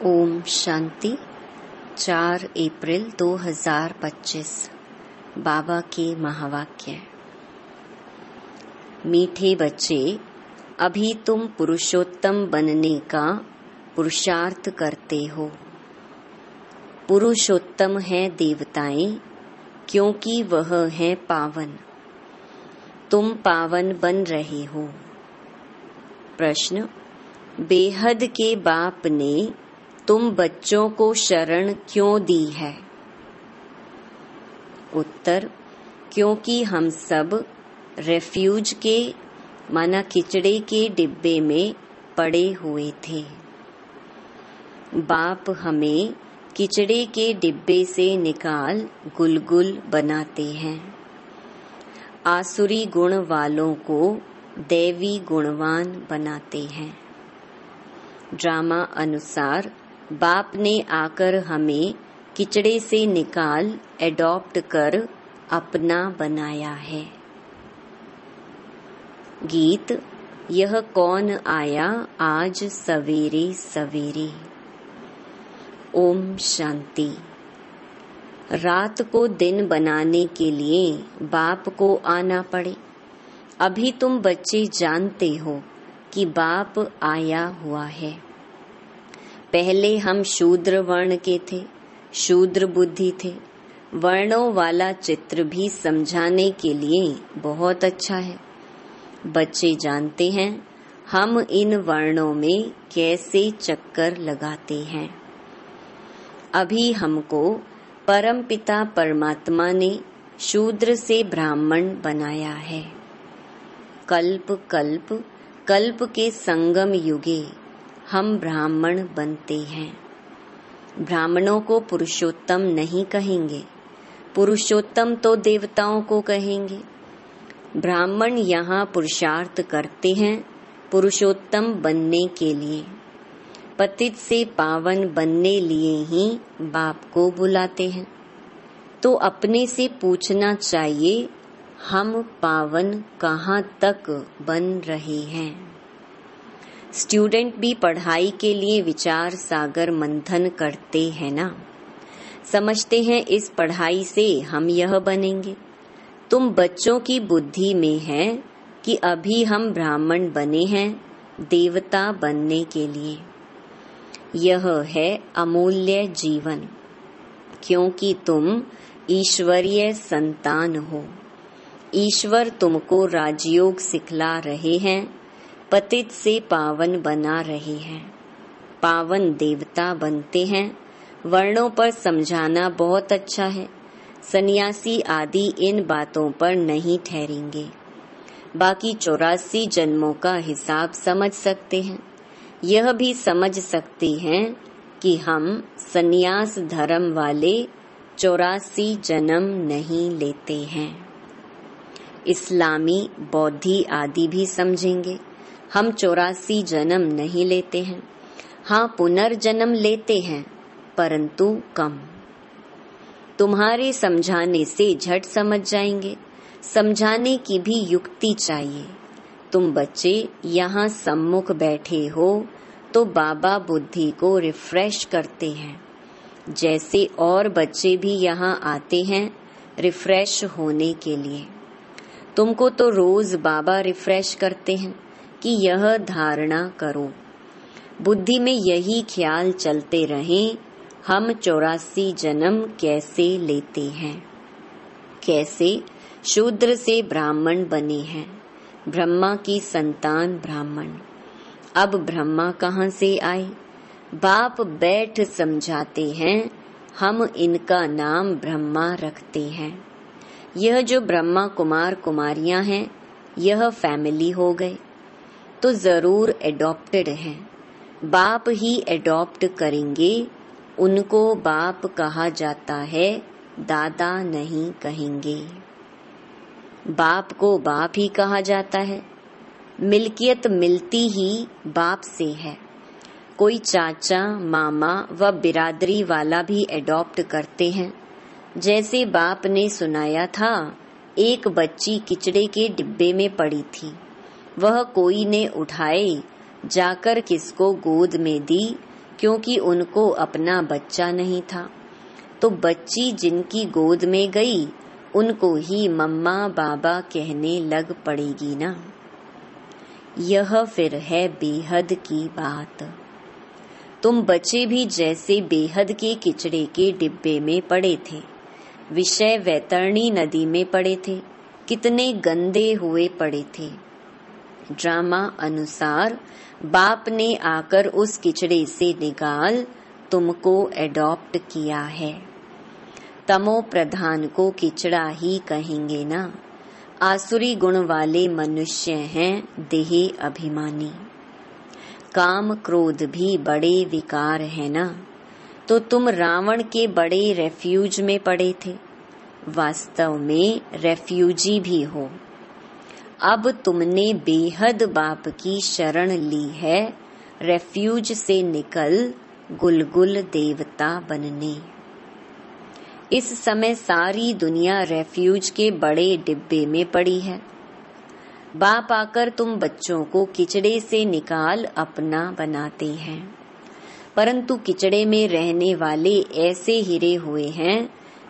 ओम शांति। 4 अप्रैल 2025 बाबा के महावाक्य। मीठे बच्चे, अभी तुम पुरुषोत्तम बनने का पुरुषार्थ करते हो। पुरुषोत्तम है देवताएं, क्योंकि वह है पावन। तुम पावन बन रहे हो। प्रश्न: बेहद के बाप ने तुम बच्चों को शरण क्यों दी है? उत्तर: क्योंकि हम सब रेफ्यूज के माना किचड़े के डिब्बे में पड़े हुए थे। बाप हमें किचड़े के डिब्बे से निकाल गुलगुल बनाते हैं। आसुरी गुण वालों को दैवी गुणवान बनाते हैं। ड्रामा अनुसार बाप ने आकर हमें किचड़े से निकाल एडॉप्ट कर अपना बनाया है। गीत: यह कौन आया आज सवेरे सवेरे। ओम शांति। रात को दिन बनाने के लिए बाप को आना पड़े। अभी तुम बच्चे जानते हो कि बाप आया हुआ है। पहले हम शूद्र वर्ण के थे, शूद्र बुद्धि थे। वर्णों वाला चित्र भी समझाने के लिए बहुत अच्छा है। बच्चे जानते हैं हम इन वर्णों में कैसे चक्कर लगाते हैं। अभी हमको परमपिता परमात्मा ने शूद्र से ब्राह्मण बनाया है। कल्प कल्प कल्प के संगम युगे हम ब्राह्मण बनते हैं। ब्राह्मणों को पुरुषोत्तम नहीं कहेंगे, पुरुषोत्तम तो देवताओं को कहेंगे। ब्राह्मण यहाँ पुरुषार्थ करते हैं पुरुषोत्तम बनने के लिए। पतित से पावन बनने लिए ही बाप को बुलाते हैं। तो अपने से पूछना चाहिए, हम पावन कहाँ तक बन रहे हैं। स्टूडेंट भी पढ़ाई के लिए विचार सागर मंथन करते हैं ना। समझते हैं इस पढ़ाई से हम यह बनेंगे। तुम बच्चों की बुद्धि में है कि अभी हम ब्राह्मण बने हैं देवता बनने के लिए। यह है अमूल्य जीवन, क्योंकि तुम ईश्वरीय संतान हो। ईश्वर तुमको राजयोग सिखला रहे हैं, पतित से पावन बना रहे हैं। पावन देवता बनते हैं। वर्णों पर समझाना बहुत अच्छा है। सन्यासी आदि इन बातों पर नहीं ठहरेंगे। बाकी 84 जन्मों का हिसाब समझ सकते हैं। यह भी समझ सकते हैं कि हम सन्यास धर्म वाले 84 जन्म नहीं लेते हैं। इस्लामी बौद्धि आदि भी समझेंगे हम 84 जन्म नहीं लेते हैं। हाँ, पुनर्जन्म लेते हैं, परंतु कम। तुम्हारे समझाने से झट समझ जाएंगे। समझाने की भी युक्ति चाहिए। तुम बच्चे यहाँ सम्मुख बैठे हो तो बाबा बुद्धि को रिफ्रेश करते हैं। जैसे और बच्चे भी यहाँ आते हैं रिफ्रेश होने के लिए। तुमको तो रोज बाबा रिफ्रेश करते हैं कि यह धारणा करो। बुद्धि में यही ख्याल चलते रहें, हम 84 जन्म कैसे लेते हैं, कैसे शूद्र से ब्राह्मण बने हैं। ब्रह्मा की संतान ब्राह्मण। अब ब्रह्मा कहाँ से आए? बाप बैठ समझाते हैं, हम इनका नाम ब्रह्मा रखते हैं। यह जो ब्रह्मा कुमार कुमारियां हैं, यह फैमिली हो गए तो जरूर एडॉप्टेड हैं। बाप ही एडॉप्ट करेंगे। उनको बाप कहा जाता है, दादा नहीं कहेंगे। बाप को बाप ही कहा जाता है। मिल्कियत मिलती ही बाप से है। कोई चाचा मामा व बिरादरी वाला भी एडॉप्ट करते हैं। जैसे बाप ने सुनाया था, एक बच्ची किचड़े के डिब्बे में पड़ी थी। वह कोई ने उठाए, जाकर किसको गोद में दी, क्योंकि उनको अपना बच्चा नहीं था। तो बच्ची जिनकी गोद में गई उनको ही मम्मा बाबा कहने लग पड़ेगी ना। यह फिर है बेहद की बात। तुम बच्चे भी जैसे बेहद के किचड़े के डिब्बे में पड़े थे, विषय वैतरणी नदी में पड़े थे, कितने गंदे हुए पड़े थे। ड्रामा अनुसार बाप ने आकर उस किचड़े से निकाल तुमको एडॉप्ट किया है। तमो प्रधान को किचड़ा ही कहेंगे ना। आसुरी गुण वाले मनुष्य हैं देह अभिमानी। काम क्रोध भी बड़े विकार है ना। तो तुम रावण के बड़े रेफ्यूज में पड़े थे, वास्तव में रेफ्यूजी भी हो। अब तुमने बेहद बाप की शरण ली है, रेफ्यूज से निकल गुलगुल देवता बनने। इस समय सारी दुनिया रेफ्यूज के बड़े डिब्बे में पड़ी है। बाप आकर तुम बच्चों को किचड़े से निकाल अपना बनाते हैं, परंतु किचड़े में रहने वाले ऐसे हिरे हुए हैं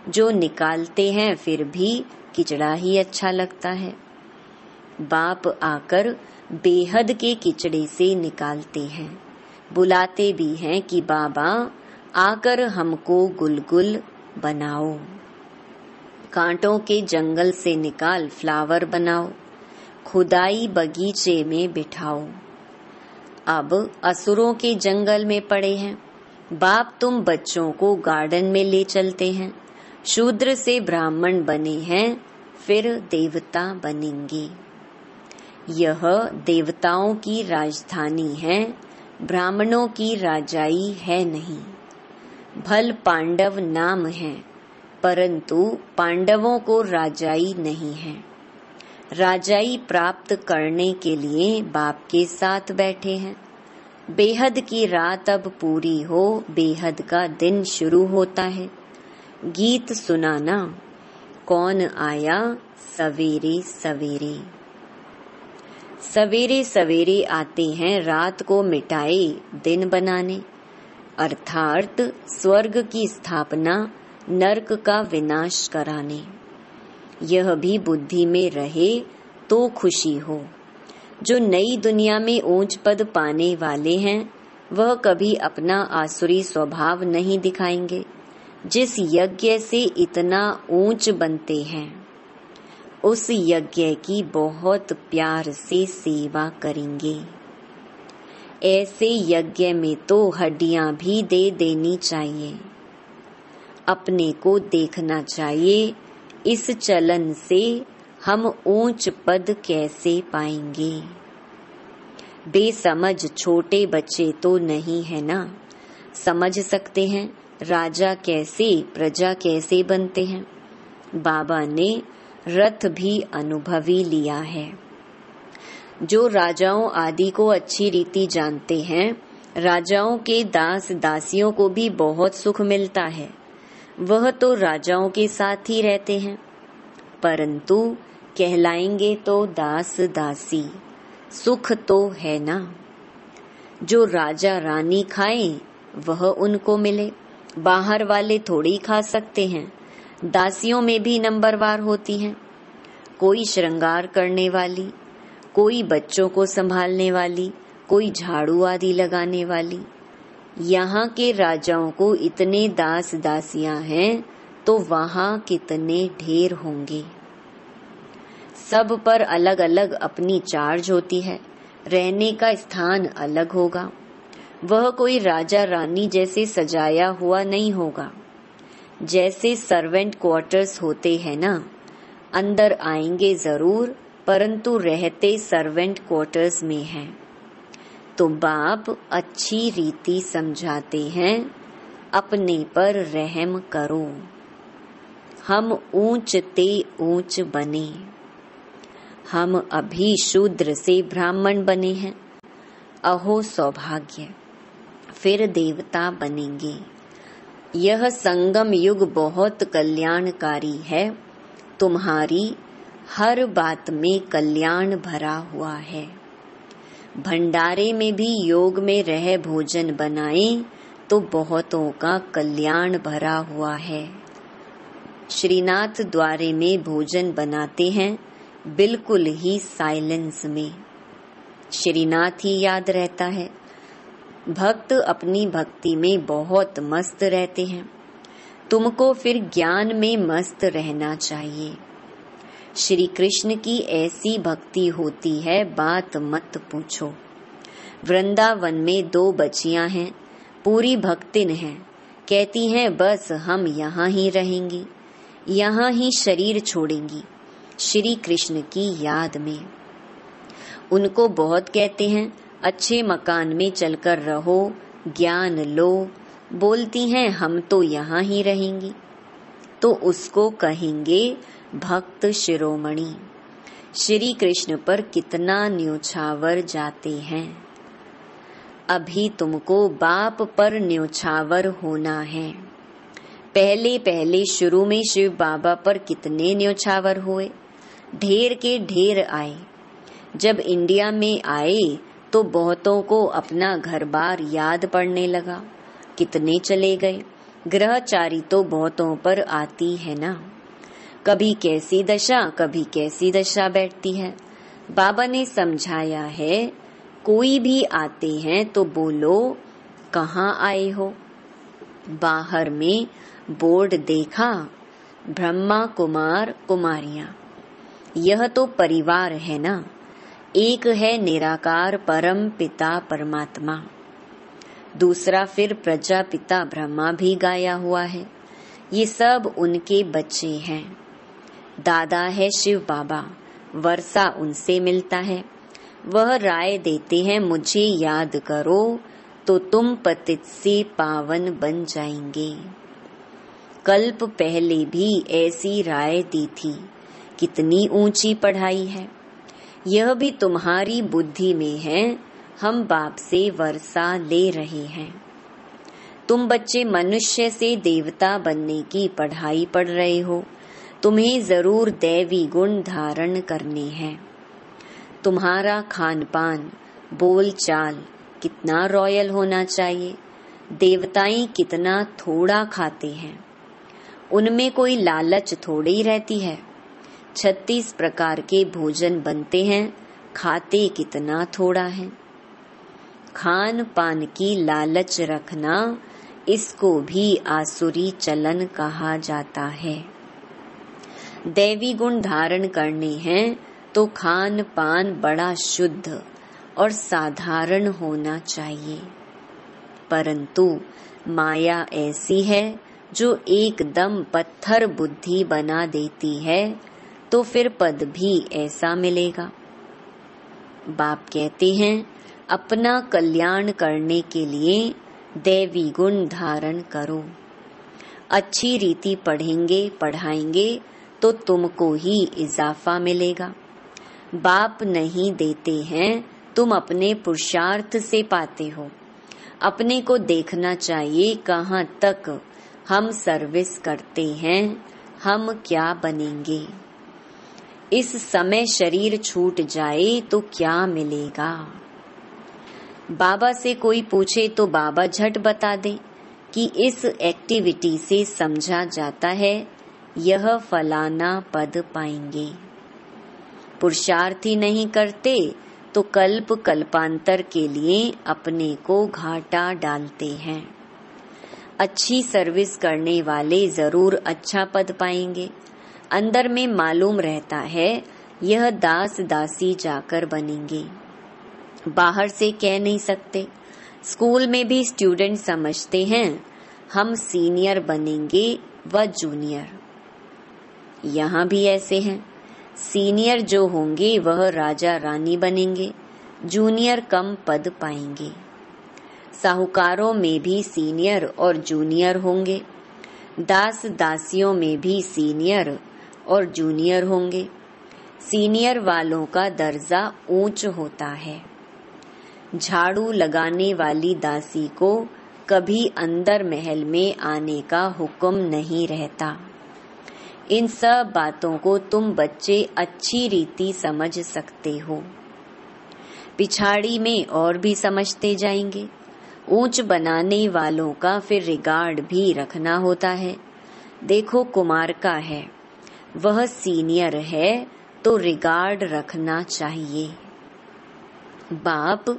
जो निकालते हैं फिर भी किचड़ा ही अच्छा लगता है। बाप आकर बेहद के किचड़े से निकालते हैं, बुलाते भी हैं कि बाबा आकर हमको गुलगुल बनाओ। कांटों के जंगल से निकाल फ्लावर बनाओ, खुदाई बगीचे में बिठाओ। अब असुरों के जंगल में पड़े हैं, बाप तुम बच्चों को गार्डन में ले चलते हैं। शूद्र से ब्राह्मण बने हैं, फिर देवता बनेंगे। यह देवताओं की राजधानी है, ब्राह्मणों की राजाई है नहीं। भल पांडव नाम है, परंतु पांडवों को राजाई नहीं है। राजाई प्राप्त करने के लिए बाप के साथ बैठे हैं। बेहद की रात अब पूरी हो, बेहद का दिन शुरू होता है। गीत सुनाना, कौन आया सवेरे सवेरे। सवेरे सवेरे आते हैं रात को मिटाए दिन बनाने, अर्थात स्वर्ग की स्थापना, नरक का विनाश कराने। यह भी बुद्धि में रहे तो खुशी हो। जो नई दुनिया में ऊंच पद पाने वाले हैं वह कभी अपना आसुरी स्वभाव नहीं दिखाएंगे। जिस यज्ञ से इतना ऊंच बनते हैं उस यज्ञ की बहुत प्यार से सेवा करेंगे। ऐसे यज्ञ में तो हड्डियां भी दे देनी चाहिए। अपने को देखना चाहिए, इस चलन से हम ऊंच पद कैसे पाएंगे। बेसमझ छोटे बच्चे तो नहीं है ना, समझ सकते हैं राजा कैसे प्रजा कैसे बनते हैं। बाबा ने रथ भी अनुभवी लिया है। जो राजाओं आदि को अच्छी रीति जानते हैं, राजाओं के दास दासियों को भी बहुत सुख मिलता है। वह तो राजाओं के साथ ही रहते हैं, परंतु कहलाएंगे तो दास दासी। सुख तो है ना। जो राजा रानी खाएं वह उनको मिले, बाहर वाले थोड़ी खा सकते हैं। दासियों में भी नंबरवार होती हैं, कोई श्रृंगार करने वाली, कोई बच्चों को संभालने वाली, कोई झाड़ू आदि लगाने वाली। यहाँ के राजाओं को इतने दास दासियां हैं तो वहाँ कितने ढेर होंगे। सब पर अलग अलग अपनी चार्ज होती है, रहने का स्थान अलग होगा। वह कोई राजा रानी जैसे सजाया हुआ नहीं होगा। जैसे सर्वेंट क्वार्टर्स होते हैं ना, अंदर आएंगे जरूर परंतु रहते सर्वेंट क्वार्टर्स में हैं। तो बाप अच्छी रीति समझाते हैं, अपने पर रहम करो। हम ऊंच ते ऊंच बने। हम अभी शूद्र से ब्राह्मण बने हैं, अहो सौभाग्य, फिर देवता बनेंगे। यह संगम युग बहुत कल्याणकारी है। तुम्हारी हर बात में कल्याण भरा हुआ है। भंडारे में भी योग में रह भोजन बनाएं तो बहुतों का कल्याण भरा हुआ है। श्रीनाथ द्वारे में भोजन बनाते हैं, बिल्कुल ही साइलेंस में। श्रीनाथ ही याद रहता है। भक्त अपनी भक्ति में बहुत मस्त रहते हैं। तुमको फिर ज्ञान में मस्त रहना चाहिए। श्री कृष्ण की ऐसी भक्ति होती है, बात मत पूछो। वृंदावन में 2 बच्चियां हैं, पूरी भक्तिन हैं। कहती हैं बस हम यहाँ ही रहेंगी, यहाँ ही शरीर छोड़ेंगी श्री कृष्ण की याद में। उनको बहुत कहते हैं अच्छे मकान में चलकर रहो, ज्ञान लो। बोलती हैं हम तो यहाँ ही रहेंगी। तो उसको कहेंगे भक्त शिरोमणि। श्री कृष्ण पर कितना न्योछावर जाते हैं। अभी तुमको बाप पर न्योछावर होना है। पहले पहले शुरू में शिव बाबा पर कितने न्योछावर हुए, ढेर के ढेर आए। जब इंडिया में आए तो बहुतों को अपना घर बार याद पड़ने लगा। कितने चले गए। ग्रहचारी तो बहुतों पर आती है ना। कभी कैसी दशा, कभी कैसी दशा बैठती है। बाबा ने समझाया है, कोई भी आते हैं तो बोलो कहाँ आए हो। बाहर में बोर्ड देखा, ब्रह्मा कुमार कुमारियां। यह तो परिवार है ना। एक है निराकार परम पिता परमात्मा, दूसरा फिर प्रजापिता ब्रह्मा भी गाया हुआ है। ये सब उनके बच्चे हैं। दादा है शिव बाबा, वर्षा उनसे मिलता है। वह राय देते हैं मुझे याद करो तो तुम पतित से पावन बन जाएंगे। कल्प पहले भी ऐसी राय दी थी। कितनी ऊंची पढ़ाई है। यह भी तुम्हारी बुद्धि में है। हम बाप से वर्षा ले रहे हैं। तुम बच्चे मनुष्य से देवता बनने की पढ़ाई पढ़ रहे हो। तुम्हें जरूर दैवी गुण धारण करने हैं। तुम्हारा खान पान, बोल चाल कितना रॉयल होना चाहिए। देवताएं कितना थोड़ा खाते हैं। उनमें कोई लालच थोड़ी ही रहती है। 36 प्रकार के भोजन बनते हैं, खाते कितना थोड़ा है। खान पान की लालच रखना, इसको भी आसुरी चलन कहा जाता है। दैवी गुण धारण करने हैं तो खान पान बड़ा शुद्ध और साधारण होना चाहिए। परंतु माया ऐसी है जो एकदम पत्थर बुद्धि बना देती है, तो फिर पद भी ऐसा मिलेगा। बाप कहते हैं अपना कल्याण करने के लिए दैवी गुण धारण करो। अच्छी रीति पढ़ेंगे पढ़ाएंगे तो तुमको ही इजाफा मिलेगा। बाप नहीं देते हैं, तुम अपने पुरुषार्थ से पाते हो। अपने को देखना चाहिए कहाँ तक हम सर्विस करते हैं, हम क्या बनेंगे। इस समय शरीर छूट जाए तो क्या मिलेगा। बाबा से कोई पूछे तो बाबा झट बता दे कि इस एक्टिविटी से समझा जाता है यह फलाना पद पाएंगे। पुरुषार्थ ही नहीं करते तो कल्प कल्पांतर के लिए अपने को घाटा डालते हैं। अच्छी सर्विस करने वाले जरूर अच्छा पद पाएंगे। अंदर में मालूम रहता है यह दास दासी जाकर बनेंगे। बाहर से कह नहीं सकते। स्कूल में भी स्टूडेंट समझते हैं हम सीनियर बनेंगे व जूनियर। यहाँ भी ऐसे हैं। सीनियर जो होंगे वह राजा रानी बनेंगे, जूनियर कम पद पाएंगे। साहूकारों में भी सीनियर और जूनियर होंगे। दास दासियों में भी सीनियर और जूनियर होंगे। सीनियर वालों का दर्जा ऊंच होता है। झाड़ू लगाने वाली दासी को कभी अंदर महल में आने का हुक्म नहीं रहता। इन सब बातों को तुम बच्चे अच्छी रीति समझ सकते हो। पिछाड़ी में और भी समझते जाएंगे। ऊंच बनाने वालों का फिर रिगार्ड भी रखना होता है। देखो कुमार का है, वह सीनियर है तो रिगार्ड रखना चाहिए। बाप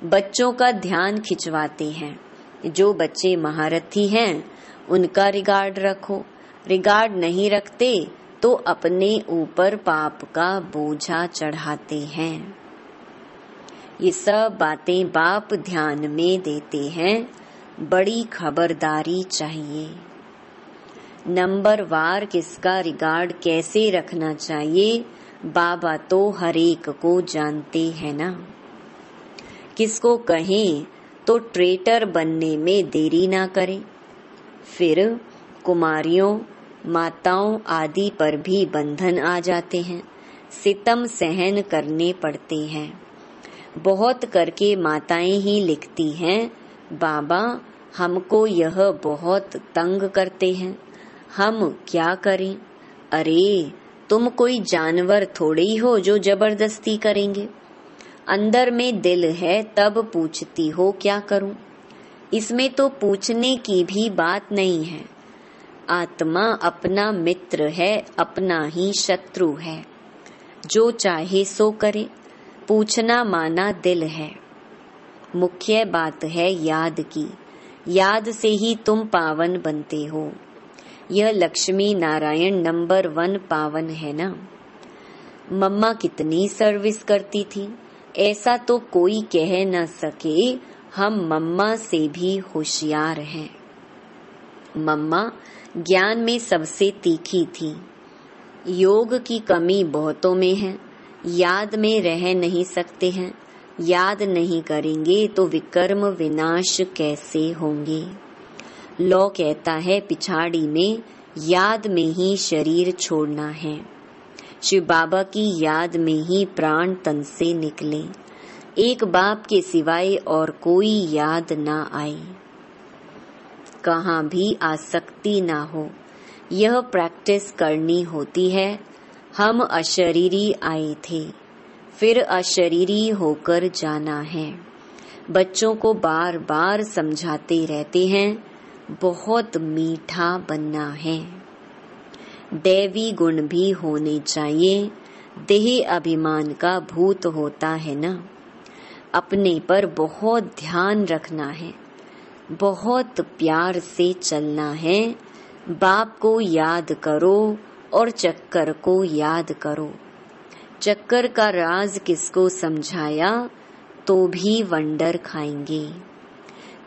बच्चों का ध्यान खिंचवाते हैं। जो बच्चे महारथी हैं उनका रिगार्ड रखो। रिगार्ड नहीं रखते तो अपने ऊपर पाप का बोझा चढ़ाते हैं। ये सब बातें बाप ध्यान में देते हैं। बड़ी खबरदारी चाहिए। नंबर वार किसका रिगार्ड कैसे रखना चाहिए बाबा तो हरेक को जानते हैं ना। किसको कहें तो ट्रेटर बनने में देरी ना करें। फिर कुमारियों माताओं आदि पर भी बंधन आ जाते हैं, सितम सहन करने पड़ते हैं। बहुत करके माताएं ही लिखती हैं, बाबा हमको यह बहुत तंग करते हैं, हम क्या करें। अरे तुम कोई जानवर थोड़े ही हो जो जबरदस्ती करेंगे। अंदर में दिल है तब पूछती हो क्या करूं। इसमें तो पूछने की भी बात नहीं है। आत्मा अपना मित्र है, अपना ही शत्रु है। जो चाहे सो करे, पूछना माना दिल है। मुख्य बात है याद की। याद से ही तुम पावन बनते हो। यह लक्ष्मी नारायण नंबर 1 पावन है ना। मम्मा कितनी सर्विस करती थी, ऐसा तो कोई कह न सके। हम मम्मा से भी होशियार हैं। मम्मा ज्ञान में सबसे तीखी थी। योग की कमी बहुतों में है। याद में रह नहीं सकते हैं। याद नहीं करेंगे तो विकर्म विनाश कैसे होंगे। लौ कहता है पिछाड़ी में याद में ही शरीर छोड़ना है। शिव बाबा की याद में ही प्राण तन से निकले। एक बाप के सिवाय और कोई याद ना आए। कहाँ भी आसक्ति ना हो। यह प्रैक्टिस करनी होती है। हम अशरीरी आए थे, फिर अशरीरी होकर जाना है। बच्चों को बार बार समझाते रहते हैं, बहुत मीठा बनना है। दैवी गुण भी होने चाहिए। देह अभिमान का भूत होता है ना। अपने पर बहुत ध्यान रखना है। बहुत प्यार से चलना है। बाप को याद करो और चक्कर को याद करो। चक्कर का राज किसको समझाया तो भी वंडर खाएंगे।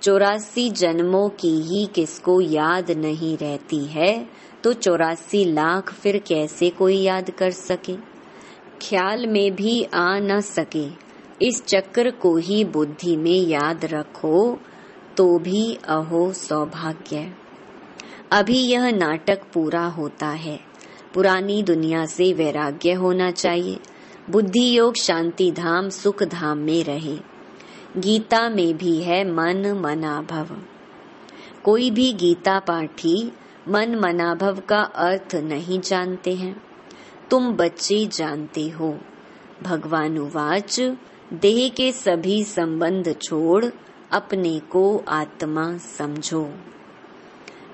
84 जन्मों की ही किसको याद नहीं रहती है तो 84 लाख फिर कैसे कोई याद कर सके। ख्याल में भी आ न सके। इस चक्र को ही बुद्धि में याद रखो तो भी अहो सौभाग्य। अभी यह नाटक पूरा होता है। पुरानी दुनिया से वैराग्य होना चाहिए। बुद्धि योग शांति धाम सुख धाम में रहे। गीता में भी है मन मनाभव। कोई भी गीता पाठी मन मनाभव का अर्थ नहीं जानते हैं। तुम बच्चे जानते हो। भगवान उवाच देह के सभी संबंध छोड़ अपने को आत्मा समझो।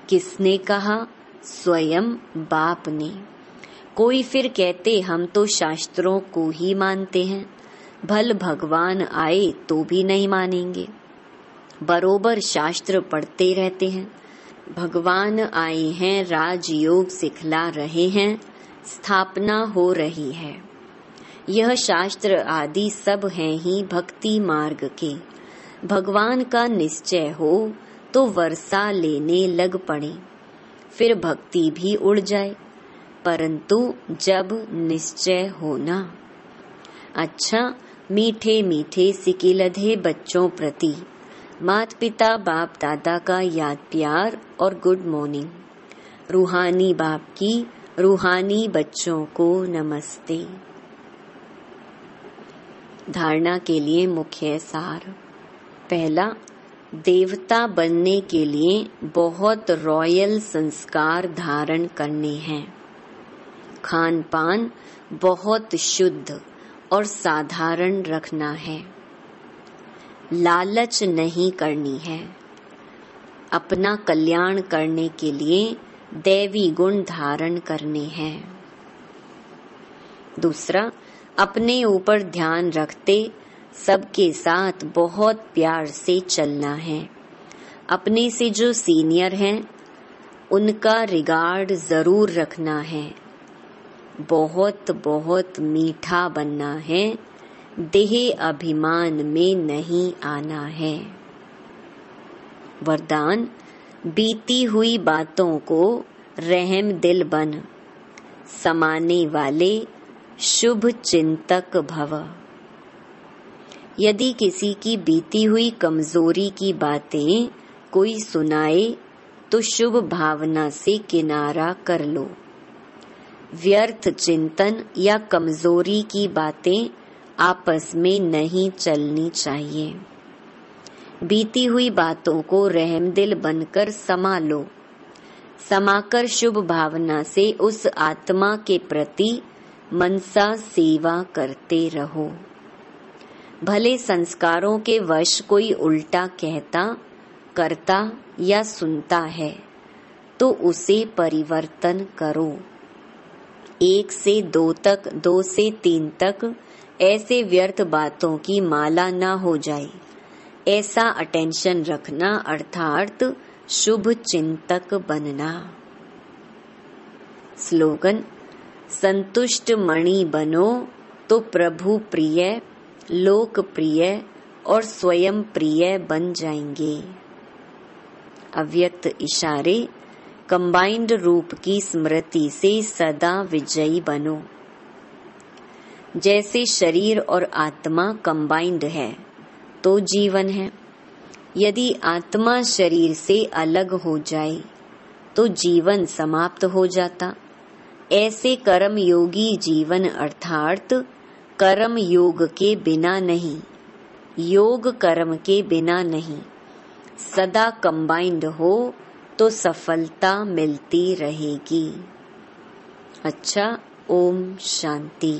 किसने कहा? स्वयं बाप ने। कोई फिर कहते हम तो शास्त्रों को ही मानते हैं। भल भगवान आए तो भी नहीं मानेंगे। बरोबर शास्त्र पढ़ते रहते हैं। भगवान आए हैं, राजयोग सिखला रहे हैं, स्थापना हो रही है। यह शास्त्र आदि सब हैं ही भक्ति मार्ग के। भगवान का निश्चय हो तो वर्षा लेने लग पड़े, फिर भक्ति भी उड़ जाए। परंतु जब निश्चय होना। अच्छा, मीठे मीठे सिकिलधे बच्चों प्रति माता पिता बाप दादा का याद प्यार और गुड मॉर्निंग। रूहानी बाप की रूहानी बच्चों को नमस्ते। धारणा के लिए मुख्य सार। पहला, देवता बनने के लिए बहुत रॉयल संस्कार धारण करने हैं। खान पान बहुत शुद्ध और साधारण रखना है। लालच नहीं करनी है। अपना कल्याण करने के लिए दैवी गुण धारण करने हैं। दूसरा, अपने ऊपर ध्यान रखते सबके साथ बहुत प्यार से चलना है। अपने से जो सीनियर हैं उनका रिगार्ड जरूर रखना है। बहुत बहुत मीठा बनना है, देह अभिमान में नहीं आना है। वरदान, बीती हुई बातों को रहम दिल बन समाने वाले शुभ चिंतक भव। यदि किसी की बीती हुई कमजोरी की बातें कोई सुनाए तो शुभ भावना से किनारा कर लो। व्यर्थ चिंतन या कमजोरी की बातें आपस में नहीं चलनी चाहिए। बीती हुई बातों को रहमदिल बनकर समा लो। समाकर शुभ भावना से उस आत्मा के प्रति मनसा सेवा करते रहो। भले संस्कारों के वश कोई उल्टा कहता, करता या सुनता है तो उसे परिवर्तन करो। 1 से 2 तक, 2 से 3 तक ऐसे व्यर्थ बातों की माला ना हो जाए, ऐसा अटेंशन रखना अर्थात शुभ चिंतक बनना। स्लोगन, संतुष्ट मणि बनो तो प्रभु प्रिय, लोक प्रिय और स्वयं प्रिय बन जाएंगे। अव्यक्त इशारे, कंबाइंड रूप की स्मृति से सदा विजयी बनो। जैसे शरीर और आत्मा कंबाइंड है तो जीवन है। यदि आत्मा शरीर से अलग हो जाए तो जीवन समाप्त हो जाता। ऐसे कर्म योगी जीवन अर्थात कर्म योग के बिना नहीं, योग कर्म के बिना नहीं, सदा कंबाइंड हो तो सफलता मिलती रहेगी। अच्छा, ओम शांति।